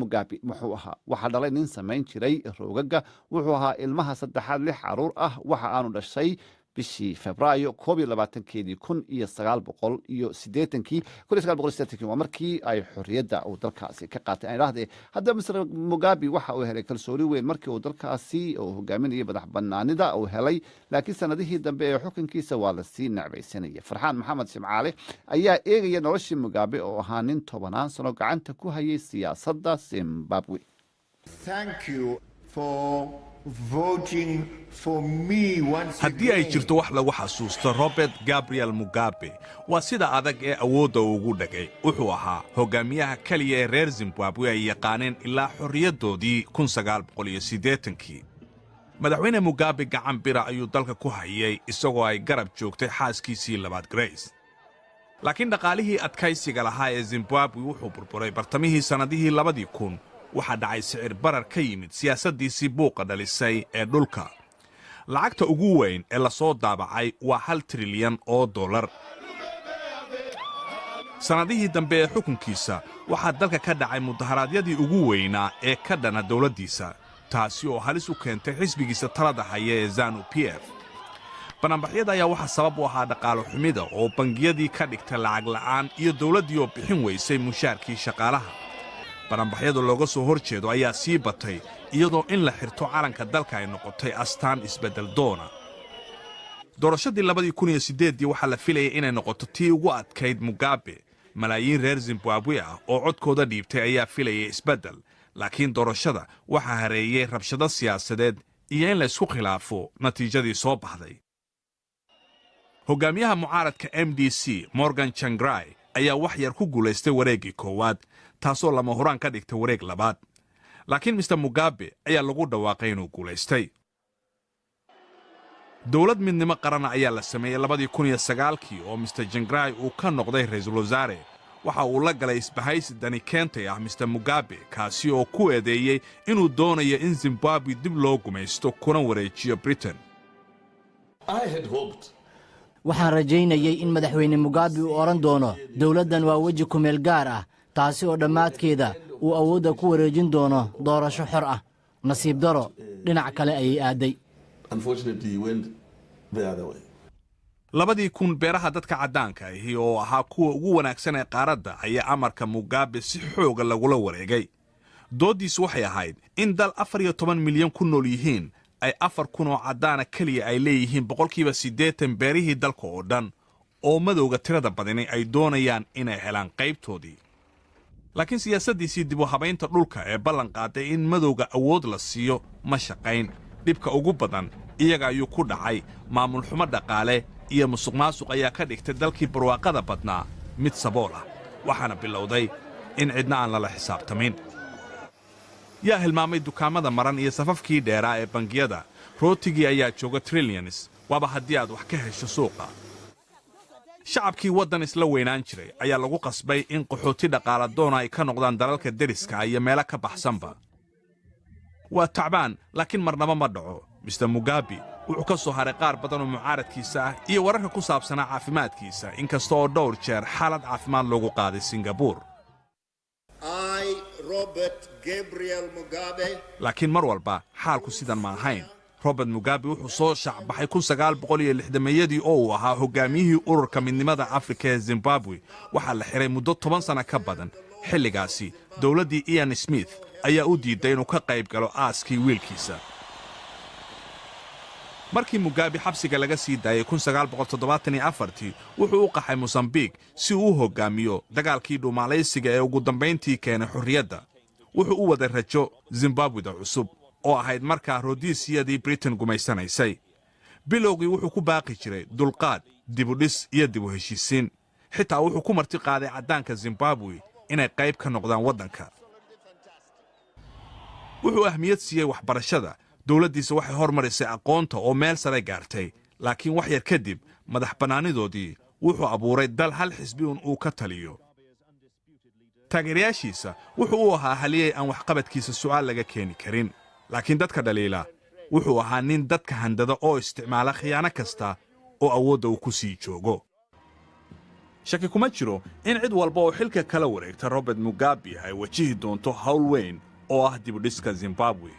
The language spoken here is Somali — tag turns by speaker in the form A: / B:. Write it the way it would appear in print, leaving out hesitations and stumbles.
A: Mugabe wuxuu ahaa waxa dhalay nin samayn jiray roogaga wuxuu ahaa ilmaha saddexaad 6 caruur ah waxa aanu dhashay bishii Febraayo 22keedii 1980 waa markii ay xorriyadda uu dalkaasi ka qaatay ay raahday hadda Mr Mugabe waxa uu helay kalsooni weyn markii uu dalkaasi uu hogaaminayay madax bannaanida uu helay laakiin sanadihii dambe ee xukunkiisa waa la sii nacbaysanayay Farxaan Maxamed Simcaale ayaa eegaya noloshii Mugabe oo ahaa nin 10 sano gacanta ku hayay siyaasadda Zimbabwe.
B: Thank you for voting for me once
C: haddii ay jirto wax lagu xasuusto Robert Gabriel Mugabe waa sida adag ee awoodda ugu dhagay wuxuu ahaa hogaamiyaha kaliya ee reer Zimbabwe ay yaqaaneen ilaa xorriyadoodii 1980kii madaxweyne Mugabe gacan bira ayuu dalka ku hayay isagoo ay garab joogtay xaaskiisii labaad Grace laakiin dhaqaalihii adkaysiga lahaa ee Zimbabwe wuxuu burburay bartamihii sanadihii 2000 waxa dhacay sicir barar ka yimid siyaasaddiisii buuqa dhalisay ee dhulka lacagta ugu weyn ee la soo daabacay waa $1 trilyan sanadihii dambe ee xukunkiisa waxaa dalka ka dhacay mudaharaadyadii ugu weynaa ee ka dhana dowladdiisa taasi oo halis u keentay xisbigiisa talada haya ee ZANU-PF bannaanbaxyada ayaa waxaa sabab u ahaa dhaqaalo xumida oo bangiyadii ka dhigtay lacag la'aan iyo dowladdii oo bixin weysay mushaarkii shaqaalaha bannaanbaxyada looga soo hor jeedo ayaa sii batay iyadoo in la xirto calanka dalka ay noqotay astaan isbeddel doona doorashadii 2008 waxaa la filayay inay noqoto tii ugu adkayd Mugabe malaayiin reer Zimbabwe ah oo codkooda dhiibtay ayaa filayay isbeddel laakiin doorashada waxaa hareeyay rabshado siyaasadeed iyo in la isku khilaafo natiijadii soo baxday hogaamiyaha mucaaradka MDC Morgan Tsvangirai ayaa wax yar ku guulaystay wareegii koowaad taasoo lama huraan ka dhigtay wareeg labaad laakiin Mr Mugabe ayaa lagu dhawaaqay inuu guulaystay dowlad midnimo qaran ayaa la sameeyay 2009kii oo Mr Tsvangirai uu ka noqday ra'iisul wasaare waxa uu la galay isbahaysi dani keentay ah Mr Mugabe kaasi oo ku eedeeyay inuu doonayo in Zimbabwe dib loo gumaysto kuna wareejiyo Britain
D: waxaan rajaynayay in madaxweyne Mugabe uu oran doono dawladdan waa waji ku meel gaar ah taasi oo dhammaadkeeda uu awoodda ku wareejin doono doorasho xor ah nasiib daro dhinac kale ayay aaday
C: labadii kun beeraha dadka caddaanka ahi oo ahaa kuwa ugu wanaagsan ee qaaradda ayaa amarka Mugabe si xooga lagula wareegay doodiisu waxay ahayd in dal 14 milyan ku nool yihiin ay 4,000 oo caddaana kaliya ay leeyihiin 80% beerihii dalka oo dhan oo madowga tirada badani ay doonayaan inay helaan qaybtoodii laakiin siyaasaddiisii dib u habaynta dhulka ee ballan qaaday in madowga awood la siiyo ma shaqayn dhibka ugu badan iyaga ayuu ku dhacay maamul xumo dhaqaale iyo musuqmaasuq ayaa ka dhigtay dalkii barwaaqada badnaa mid sabool ah waxaana bilowday in cidna aan lala xisaabtamin yaa hilmaamay dukaamada maran iyo safafkii dheeraa ee bangiyada rootigii ayaa jooga trillions waaba haddii aad wax ka hesho suuqa shacabkii waddan isla weynaan jiray ayaa lagu qasbay in qaxooti dhaqaala doona ay ka noqdaan dalalka deriska iyo meelo ka baxsanba waa tacbaan laakiin marnaba ma dhaco Mr Mugabe wuxuu ka soo haray qaar badan oo mucaaradkiisa ah iyo wararka ku saabsanaa caafimaadkiisa inkasta oo dhowr jeer xaalad caafimaad loogu qaaday Singapore
B: Robert Gabriel Mugabe
C: laakiin mar walba xaalku sidan ma ahayn Robert Mugabe wuxuu soo shacbaxay 1960 oo uu ahaa hogaamiyihii ururka midnimada Afrika ee Zimbabwe waxaa la xiray muddo 10 sano ka badan xilligaasi dawladdii Ian Smith ayaa u diiday inuu ka qayb galo aaskii wiilkiisa markii Mugabe xabsiga laga sii daayay 1974 wuxuu u qaxay Mozambique si uu u hogaamiyo dagaalkii dhuumaalaysiga ee ugu dambeyntii keenay xorriyadda wuxuu u wada rajo Zimbabwe cusub oo ahayd markaa Rhodesiadii Britain gumaysanaysay bilowgii wuxuu ku baaqi jiray dulqaad dib u dhis iyo dib u heshiisiin xitaa wuxuu ku marti qaaday caddaanka Zimbabwe inay qayb ka noqdaan waddanka wuxuu ahmiyad siiyey waxbarashada dawladdiisa waxay hormarisay aqoonta oo meel sare gaartay laakiin wax yar kadib madax bannaanidoodii wuxuu abuuray dal hal xisbi uu ka taliyo taageerayaashiisa wuxuu u ahaa haliyey aan waxqabadkiisa su'aal laga keeni karin laakiin dadka dhaliila wuxuu ahaa nin dadka handada oo isticmaala khiyaano kasta oo awoodda uu ku sii joogo shaki kuma jiro in cid walba oo xilka kala wareegta Robert Mugabe ay wajihi doonto hawl weyn oo ah dib u dhiska Zimbabwe.